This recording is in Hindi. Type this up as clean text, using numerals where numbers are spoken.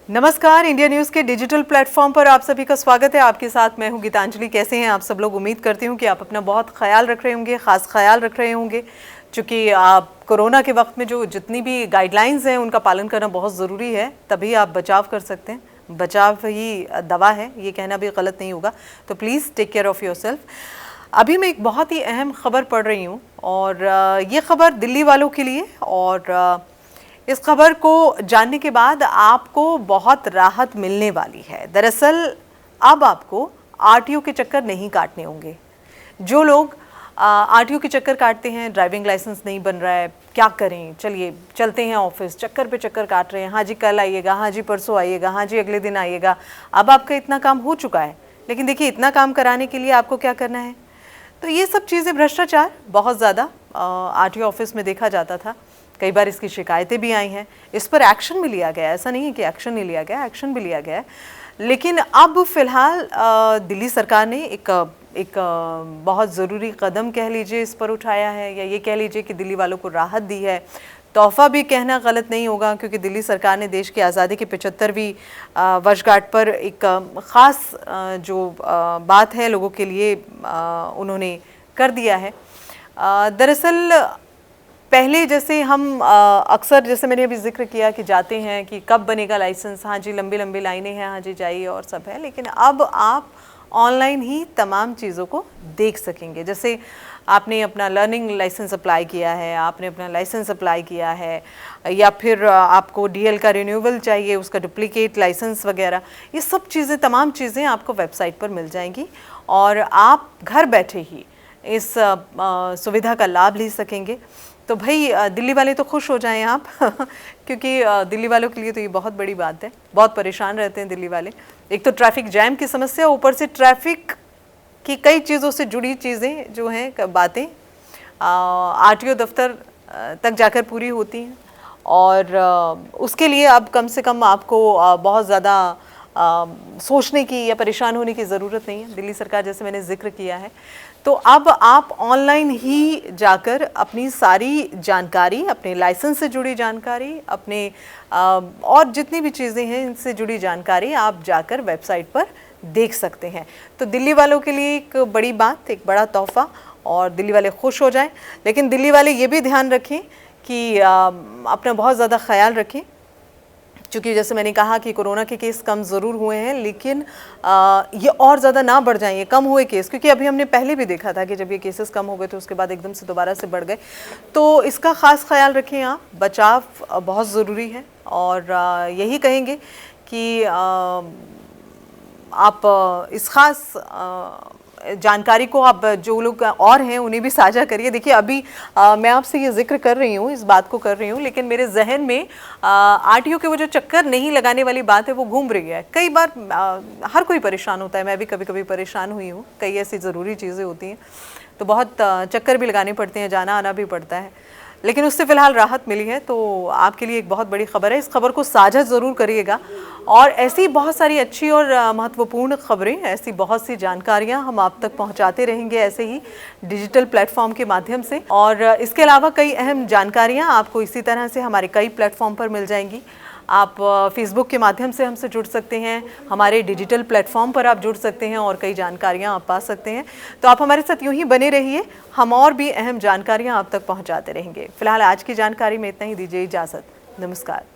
नमस्कार, इंडिया न्यूज़ के डिजिटल प्लेटफॉर्म पर आप सभी का स्वागत है। आपके साथ मैं हूं गीतांजलि। कैसे हैं आप सब लोग? उम्मीद करती हूं कि आप अपना बहुत ख्याल रख रहे होंगे, ख़ास ख्याल रख रहे होंगे, क्योंकि आप कोरोना के वक्त में जो जितनी भी गाइडलाइंस हैं उनका पालन करना बहुत ज़रूरी है, तभी आप बचाव कर सकते हैं। बचाव ही दवा है, ये कहना भी गलत नहीं होगा। तो please take care of yourself. अभी मैं एक बहुत ही अहम खबर पढ़ रही हूँ और ये खबर दिल्ली वालों के लिए, और इस खबर को जानने के बाद आपको बहुत राहत मिलने वाली है। दरअसल अब आपको आरटीओ के चक्कर नहीं काटने होंगे। जो लोग आरटीओ के चक्कर काटते हैं, ड्राइविंग लाइसेंस नहीं बन रहा है, क्या करें, चलिए चलते हैं ऑफिस, चक्कर पे चक्कर काट रहे हैं, हाँ जी कल आइएगा, हाँ जी परसों आइएगा, हाँ जी अगले दिन आइएगा। अब आपका इतना काम हो चुका है, लेकिन देखिए इतना काम कराने के लिए आपको क्या करना है। तो ये सब चीज़ें, भ्रष्टाचार बहुत ज़्यादा आरटीओ ऑफिस में देखा जाता था। कई बार इसकी शिकायतें भी आई हैं, इस पर एक्शन भी लिया गया है। ऐसा नहीं है कि एक्शन नहीं लिया गया, एक्शन भी लिया गया है। लेकिन अब फिलहाल दिल्ली सरकार ने एक बहुत ज़रूरी कदम कह लीजिए इस पर उठाया है, या ये कह लीजिए कि दिल्ली वालों को राहत दी है। तोहफ़ा भी कहना गलत नहीं होगा, क्योंकि दिल्ली सरकार ने देश की आज़ादी की 75वीं वर्षगांठ पर एक ख़ास जो बात है लोगों के लिए उन्होंने कर दिया है। दरअसल पहले जैसे हम अक्सर, जैसे मैंने अभी जिक्र किया कि जाते हैं कि कब बनेगा लाइसेंस, हाँ जी लंबी लंबी लाइनें हैं, हाँ जी जाइए और सब है, लेकिन अब आप ऑनलाइन ही तमाम चीज़ों को देख सकेंगे। जैसे आपने अपना लर्निंग लाइसेंस अप्लाई किया है, आपने अपना लाइसेंस अप्लाई किया है, या फिर आपको डीएल का रिन्यूअल चाहिए, उसका डुप्लीकेट लाइसेंस वगैरह, ये सब चीज़ें, तमाम चीज़ें आपको वेबसाइट पर मिल जाएंगी और आप घर बैठे ही इस सुविधा का लाभ ले सकेंगे। तो भाई दिल्ली वाले तो खुश हो जाएं आप क्योंकि दिल्ली वालों के लिए तो ये बहुत बड़ी बात है। बहुत परेशान रहते हैं दिल्ली वाले। एक तो ट्रैफिक जैम की समस्या, ऊपर से ट्रैफिक की कई चीज़ों से जुड़ी चीज़ें जो हैं, बातें आरटीओ दफ्तर तक जाकर पूरी होती हैं, और उसके लिए अब कम से कम आपको बहुत ज़्यादा सोचने की या परेशान होने की ज़रूरत नहीं है। दिल्ली सरकार, जैसे मैंने जिक्र किया है, तो अब आप ऑनलाइन ही जाकर अपनी सारी जानकारी, अपने लाइसेंस से जुड़ी जानकारी, अपने और जितनी भी चीज़ें हैं इनसे जुड़ी जानकारी आप जाकर वेबसाइट पर देख सकते हैं। तो दिल्ली वालों के लिए एक बड़ी बात, एक बड़ा तोहफ़ा, और दिल्ली वाले खुश हो जाएं। लेकिन दिल्ली वाले ये भी ध्यान रखें कि अपना बहुत ज़्यादा ख्याल रखें, क्योंकि जैसे मैंने कहा कि कोरोना के केस कम ज़रूर हुए हैं, लेकिन ये और ज़्यादा ना बढ़ जाएं, ये कम हुए केस, क्योंकि अभी हमने पहले भी देखा था कि जब ये केसेस कम हो गए तो उसके बाद एकदम से दोबारा से बढ़ गए। तो इसका ख़ास ख्याल रखें आप। बचाव बहुत ज़रूरी है, और यही कहेंगे कि आप इस ख़ास जानकारी को आप जो लोग और हैं उन्हें भी साझा करिए। देखिए अभी मैं आपसे ये जिक्र कर रही हूँ, इस बात को कर रही हूँ, लेकिन मेरे जहन में आरटीओ के वो जो चक्कर नहीं लगाने वाली बात है वो घूम रही है। कई बार हर कोई परेशान होता है, मैं भी कभी कभी परेशान हुई हूँ। कई ऐसी ज़रूरी चीज़ें होती हैं तो बहुत चक्कर भी लगाने पड़ते हैं, जाना आना भी पड़ता है, लेकिन उससे फ़िलहाल राहत मिली है। तो आपके लिए एक बहुत बड़ी खबर है, इस खबर को साझा ज़रूर करिएगा। और ऐसी बहुत सारी अच्छी और महत्वपूर्ण खबरें, ऐसी बहुत सी जानकारियां हम आप तक पहुंचाते रहेंगे ऐसे ही डिजिटल प्लेटफॉर्म के माध्यम से। और इसके अलावा कई अहम जानकारियां आपको इसी तरह से हमारे कई प्लेटफॉर्म पर मिल जाएंगी। आप फेसबुक के माध्यम से हमसे जुड़ सकते हैं, हमारे डिजिटल प्लेटफॉर्म पर आप जुड़ सकते हैं और कई जानकारियां आप पा सकते हैं। तो आप हमारे साथ यूं ही बने रहिए, हम और भी अहम जानकारियां आप तक पहुंचाते रहेंगे। फिलहाल आज की जानकारी में इतना ही, दीजिए इजाज़त। नमस्कार।